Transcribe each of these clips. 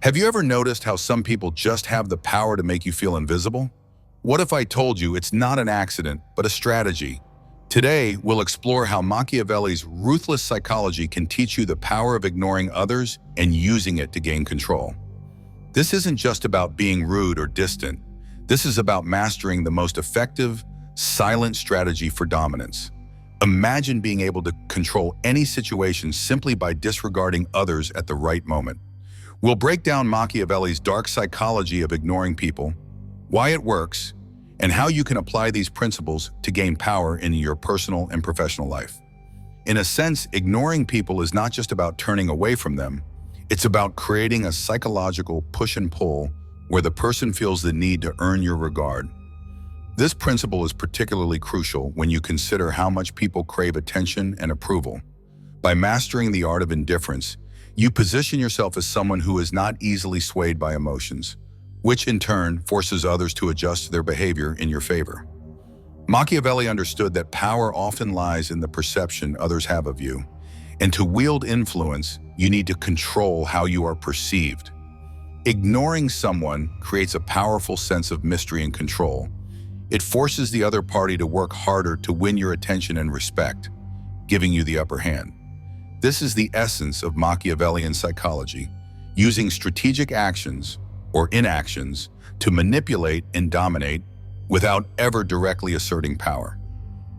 Have you ever noticed how some people just have the power to make you feel invisible? What if I told you it's not an accident, but a strategy? Today, we'll explore how Machiavelli's ruthless psychology can teach you the power of ignoring others and using it to gain control. This isn't just about being rude or distant. This is about mastering the most effective, silent strategy for dominance. Imagine being able to control any situation simply by disregarding others at the right moment. We'll break down Machiavelli's dark psychology of ignoring people, why it works, and how you can apply these principles to gain power in your personal and professional life. In a sense, ignoring people is not just about turning away from them. It's about creating a psychological push and pull where the person feels the need to earn your regard. This principle is particularly crucial when you consider how much people crave attention and approval. By mastering the art of indifference, you position yourself as someone who is not easily swayed by emotions, which in turn forces others to adjust their behavior in your favor. Machiavelli understood that power often lies in the perception others have of you, and to wield influence, you need to control how you are perceived. Ignoring someone creates a powerful sense of mystery and control. It forces the other party to work harder to win your attention and respect, giving you the upper hand. This is the essence of Machiavellian psychology, using strategic actions or inactions to manipulate and dominate without ever directly asserting power.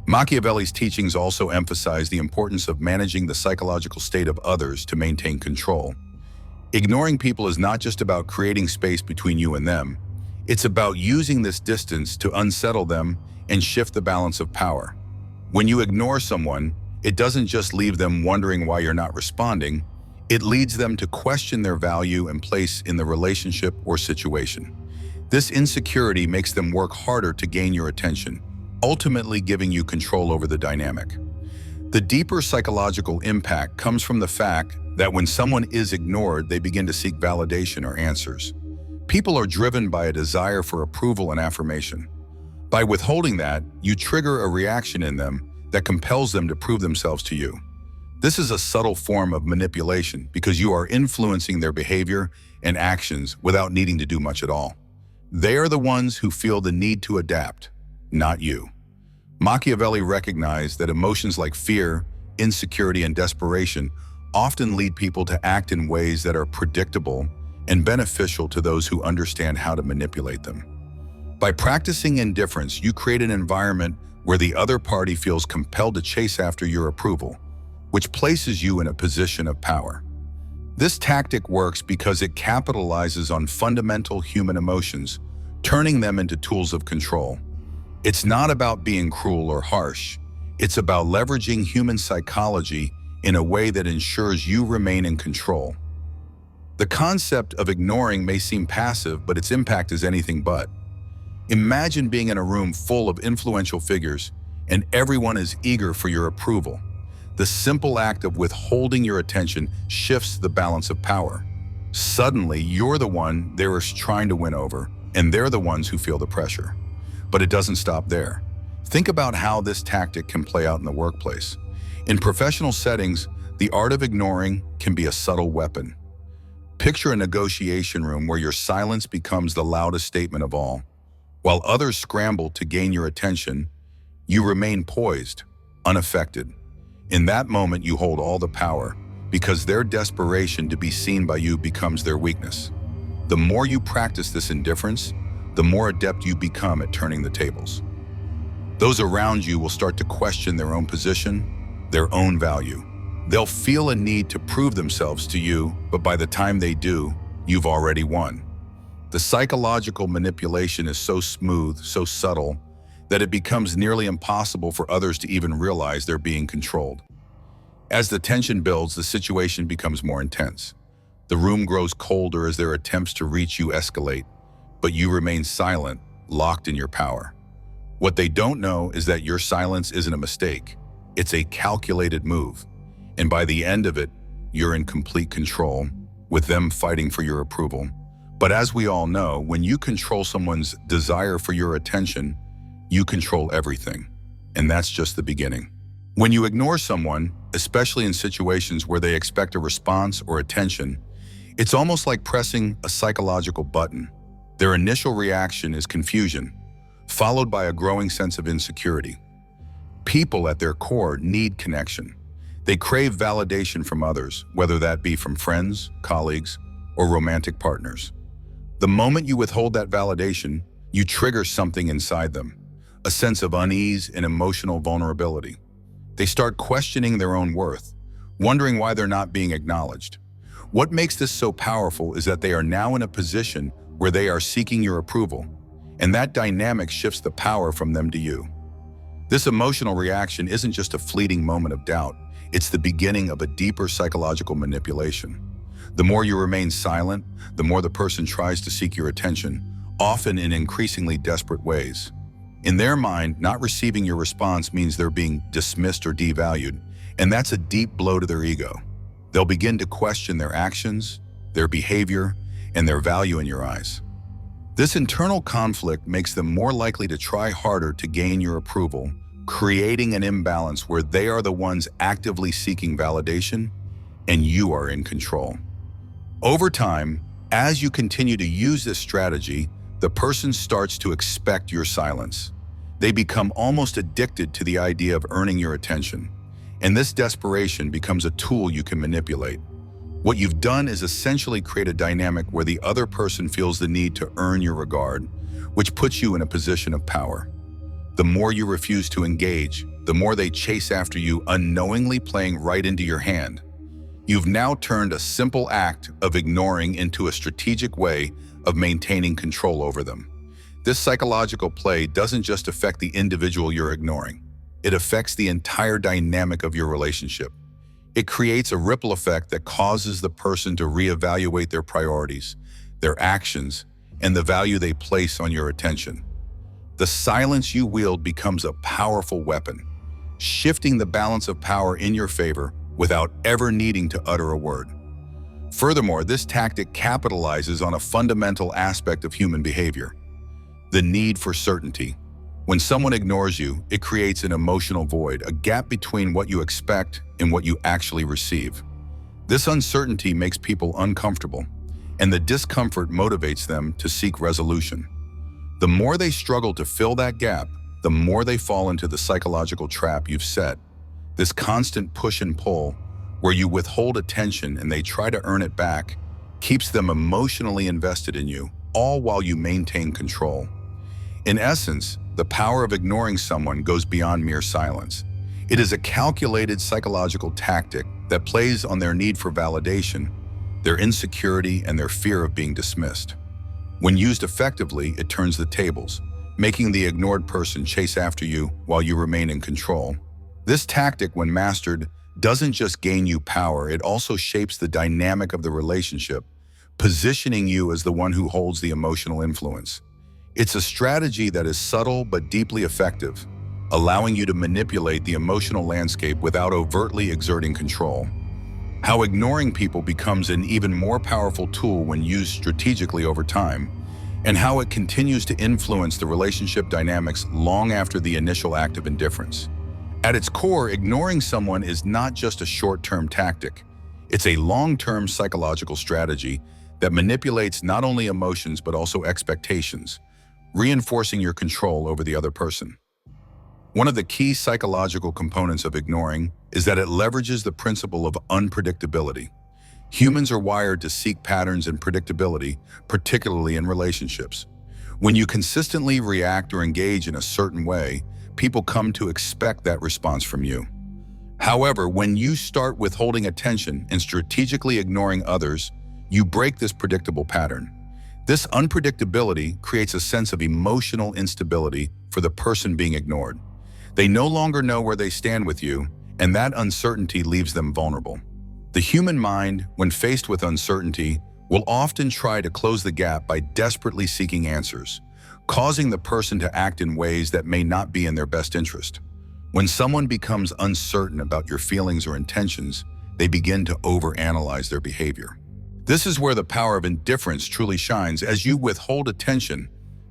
Machiavelli's teachings also emphasize the importance of managing the psychological state of others to maintain control. Ignoring people is not just about creating space between you and them. It's about using this distance to unsettle them and shift the balance of power. When you ignore someone, it doesn't just leave them wondering why you're not responding. It leads them to question their value and place in the relationship or situation. This insecurity makes them work harder to gain your attention, ultimately giving you control over the dynamic. The deeper psychological impact comes from the fact that when someone is ignored, they begin to seek validation or answers. People are driven by a desire for approval and affirmation. By withholding that, you trigger a reaction in them that compels them to prove themselves to you. This is a subtle form of manipulation because you are influencing their behavior and actions without needing to do much at all. They are the ones who feel the need to adapt, not you. Machiavelli recognized that emotions like fear, insecurity, and desperation often lead people to act in ways that are predictable and beneficial to those who understand how to manipulate them. By practicing indifference, you create an environment where the other party feels compelled to chase after your approval, which places you in a position of power. This tactic works because it capitalizes on fundamental human emotions, turning them into tools of control. It's not about being cruel or harsh. It's about leveraging human psychology in a way that ensures you remain in control. The concept of ignoring may seem passive, but its impact is anything but. Imagine being in a room full of influential figures and everyone is eager for your approval. The simple act of withholding your attention shifts the balance of power. Suddenly, you're the one they're trying to win over, and they're the ones who feel the pressure. But it doesn't stop there. Think about how this tactic can play out in the workplace. In professional settings, the art of ignoring can be a subtle weapon. Picture a negotiation room where your silence becomes the loudest statement of all. While others scramble to gain your attention, you remain poised, unaffected. In that moment, you hold all the power because their desperation to be seen by you becomes their weakness. The more you practice this indifference, the more adept you become at turning the tables. Those around you will start to question their own position, their own value. They'll feel a need to prove themselves to you, but by the time they do, you've already won. The psychological manipulation is so smooth, so subtle, that it becomes nearly impossible for others to even realize they're being controlled. As the tension builds, the situation becomes more intense. The room grows colder as their attempts to reach you escalate, but you remain silent, locked in your power. What they don't know is that your silence isn't a mistake. It's a calculated move. And by the end of it, you're in complete control, with them fighting for your approval. But as we all know, when you control someone's desire for your attention, you control everything. And that's just the beginning. When you ignore someone, especially in situations where they expect a response or attention, It's almost like pressing a psychological button. Their initial reaction is confusion, followed by a growing sense of insecurity. People at their core need connection. They crave validation from others, whether that be from friends, colleagues, or romantic partners. The moment you withhold that validation, you trigger something inside them, a sense of unease and emotional vulnerability. They start questioning their own worth, wondering why they're not being acknowledged. What makes this so powerful is that they are now in a position where they are seeking your approval, and that dynamic shifts the power from them to you. This emotional reaction isn't just a fleeting moment of doubt, it's the beginning of a deeper psychological manipulation. The more you remain silent, the more the person tries to seek your attention, often in increasingly desperate ways. In their mind, not receiving your response means they're being dismissed or devalued, and that's a deep blow to their ego. They'll begin to question their actions, their behavior, and their value in your eyes. This internal conflict makes them more likely to try harder to gain your approval, creating an imbalance where they are the ones actively seeking validation and you are in control. Over time, as you continue to use this strategy, the person starts to expect your silence. They become almost addicted to the idea of earning your attention, and this desperation becomes a tool you can manipulate. What you've done is essentially create a dynamic where the other person feels the need to earn your regard, which puts you in a position of power. The more you refuse to engage, the more they chase after you, unknowingly playing right into your hand. You've now turned a simple act of ignoring into a strategic way of maintaining control over them. This psychological play doesn't just affect the individual you're ignoring. It affects the entire dynamic of your relationship. It creates a ripple effect that causes the person to reevaluate their priorities, their actions, and the value they place on your attention. The silence you wield becomes a powerful weapon, shifting the balance of power in your favor without ever needing to utter a word. Furthermore, this tactic capitalizes on a fundamental aspect of human behavior: the need for certainty. When someone ignores you, it creates an emotional void, a gap between what you expect and what you actually receive. This uncertainty makes people uncomfortable, and the discomfort motivates them to seek resolution. The more they struggle to fill that gap, the more they fall into the psychological trap you've set. This constant push and pull, where you withhold attention and they try to earn it back, keeps them emotionally invested in you, all while you maintain control. In essence, the power of ignoring someone goes beyond mere silence. It is a calculated psychological tactic that plays on their need for validation, their insecurity, and their fear of being dismissed. When used effectively, it turns the tables, making the ignored person chase after you while you remain in control. This tactic, when mastered, doesn't just gain you power, it also shapes the dynamic of the relationship, positioning you as the one who holds the emotional influence. It's a strategy that is subtle but deeply effective, allowing you to manipulate the emotional landscape without overtly exerting control. How ignoring people becomes an even more powerful tool when used strategically over time, and how it continues to influence the relationship dynamics long after the initial act of indifference. At its core, ignoring someone is not just a short-term tactic. It's a long-term psychological strategy that manipulates not only emotions but also expectations, reinforcing your control over the other person. One of the key psychological components of ignoring is that it leverages the principle of unpredictability. Humans are wired to seek patterns and predictability, particularly in relationships. When you consistently react or engage in a certain way, people come to expect that response from you. However, when you start withholding attention and strategically ignoring others, you break this predictable pattern. This unpredictability creates a sense of emotional instability for the person being ignored. They no longer know where they stand with you, and that uncertainty leaves them vulnerable. The human mind, when faced with uncertainty, will often try to close the gap by desperately seeking answers, causing the person to act in ways that may not be in their best interest. When someone becomes uncertain about your feelings or intentions, they begin to overanalyze their behavior. This is where the power of indifference truly shines. As you withhold attention,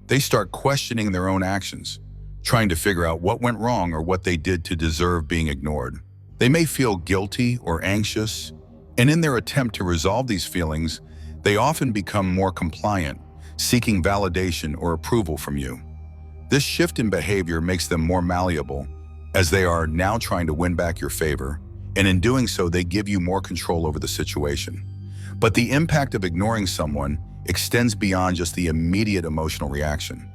they start questioning their own actions, trying to figure out what went wrong or what they did to deserve being ignored. They may feel guilty or anxious, and in their attempt to resolve these feelings, They often become more compliant, seeking validation or approval from you. This shift in behavior makes them more malleable, as they are now trying to win back your favor, and in doing so, they give you more control over the situation. But the impact of ignoring someone extends beyond just the immediate emotional reaction.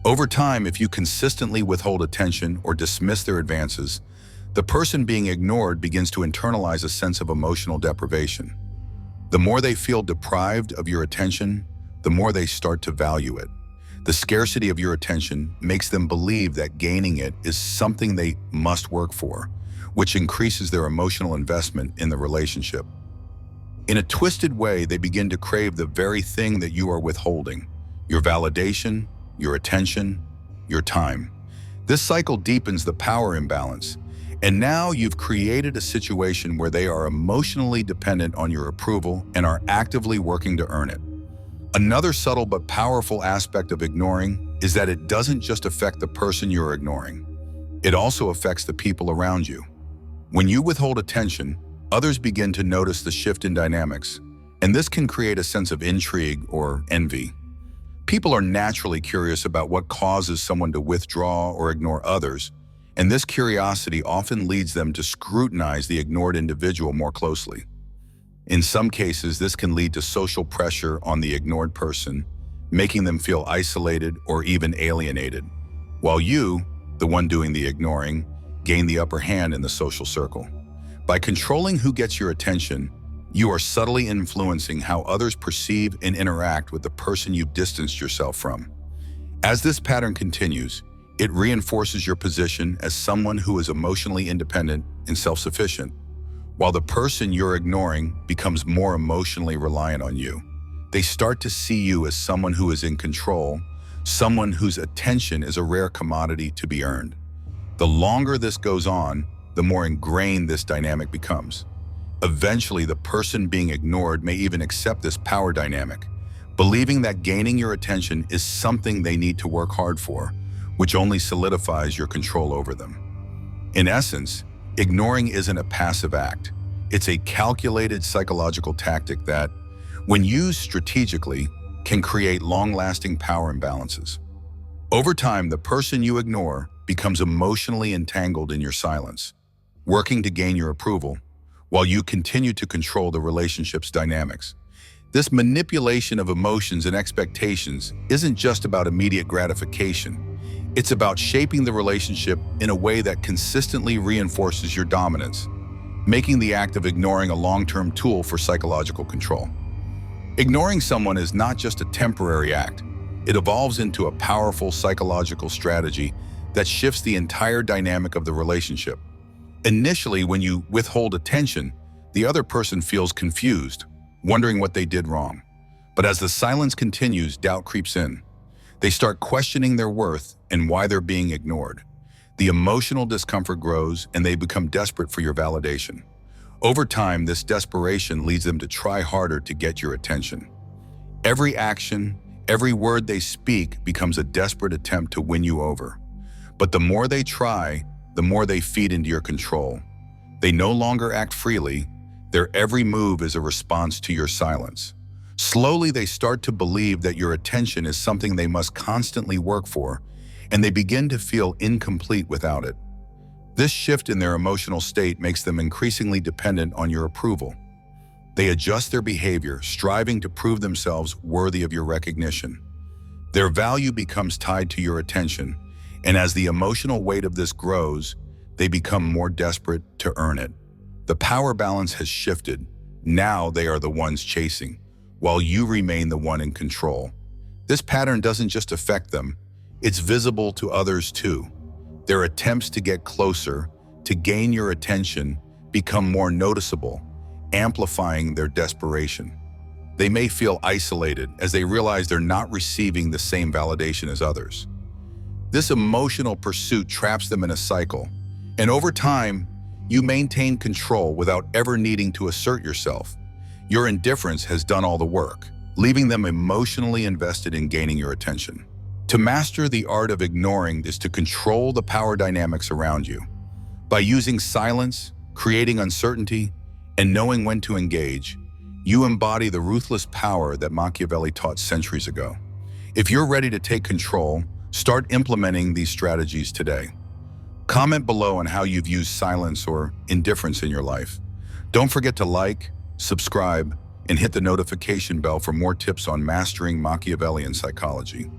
Over time, if you consistently withhold attention or dismiss their advances, the person being ignored begins to internalize a sense of emotional deprivation. The more they feel deprived of your attention, the more they start to value it. The scarcity of your attention makes them believe that gaining it is something they must work for, which increases their emotional investment in the relationship. In a twisted way, they begin to crave the very thing that you are withholding: your validation, your attention, your time. This cycle deepens the power imbalance, and now you've created a situation where they are emotionally dependent on your approval and are actively working to earn it. Another subtle but powerful aspect of ignoring is that it doesn't just affect the person you're ignoring. It also affects the people around you. When you withhold attention, others begin to notice the shift in dynamics, and this can create a sense of intrigue or envy. People are naturally curious about what causes someone to withdraw or ignore others, and this curiosity often leads them to scrutinize the ignored individual more closely. In some cases, this can lead to social pressure on the ignored person, making them feel isolated or even alienated, while you, the one doing the ignoring, gain the upper hand in the social circle. By controlling who gets your attention, you are subtly influencing how others perceive and interact with the person you've distanced yourself from. As this pattern continues, it reinforces your position as someone who is emotionally independent and self-sufficient, while the person you're ignoring becomes more emotionally reliant on you. They start to see you as someone who is in control, someone whose attention is a rare commodity to be earned. The longer this goes on, the more ingrained this dynamic becomes. Eventually, the person being ignored may even accept this power dynamic, believing that gaining your attention is something they need to work hard for, which only solidifies your control over them. In essence, ignoring isn't a passive act. It's a calculated psychological tactic that, when used strategically, can create long-lasting power imbalances. Over time, the person you ignore becomes emotionally entangled in your silence, working to gain your approval, while you continue to control the relationship's dynamics. This manipulation of emotions and expectations isn't just about immediate gratification. It's about shaping the relationship in a way that consistently reinforces your dominance, making the act of ignoring a long-term tool for psychological control. Ignoring someone is not just a temporary act. It evolves into a powerful psychological strategy that shifts the entire dynamic of the relationship. Initially, when you withhold attention, the other person feels confused, wondering what they did wrong. But as the silence continues, doubt creeps in. They start questioning their worth and why they're being ignored. The emotional discomfort grows, and they become desperate for your validation. Over time, this desperation leads them to try harder to get your attention. Every action, every word they speak becomes a desperate attempt to win you over. But the more they try, the more they feed into your control. They no longer act freely. Their every move is a response to your silence. Slowly, they start to believe that your attention is something they must constantly work for, and they begin to feel incomplete without it. This shift in their emotional state makes them increasingly dependent on your approval. They adjust their behavior, striving to prove themselves worthy of your recognition. Their value becomes tied to your attention, and as the emotional weight of this grows, they become more desperate to earn it. The power balance has shifted. Now they are the ones chasing, while you remain the one in control. This pattern doesn't just affect them, it's visible to others too. Their attempts to get closer, to gain your attention, become more noticeable, amplifying their desperation. They may feel isolated as they realize they're not receiving the same validation as others. This emotional pursuit traps them in a cycle, and over time, you maintain control without ever needing to assert yourself. Your indifference has done all the work, leaving them emotionally invested in gaining your attention. To master the art of ignoring is to control the power dynamics around you. By using silence, creating uncertainty, and knowing when to engage, You embody the ruthless power that Machiavelli taught centuries ago. If you're ready to take control, start implementing these strategies today. Comment below on how you've used silence or indifference in your life. Don't forget to like, subscribe, and hit the notification bell for more tips on mastering Machiavellian psychology.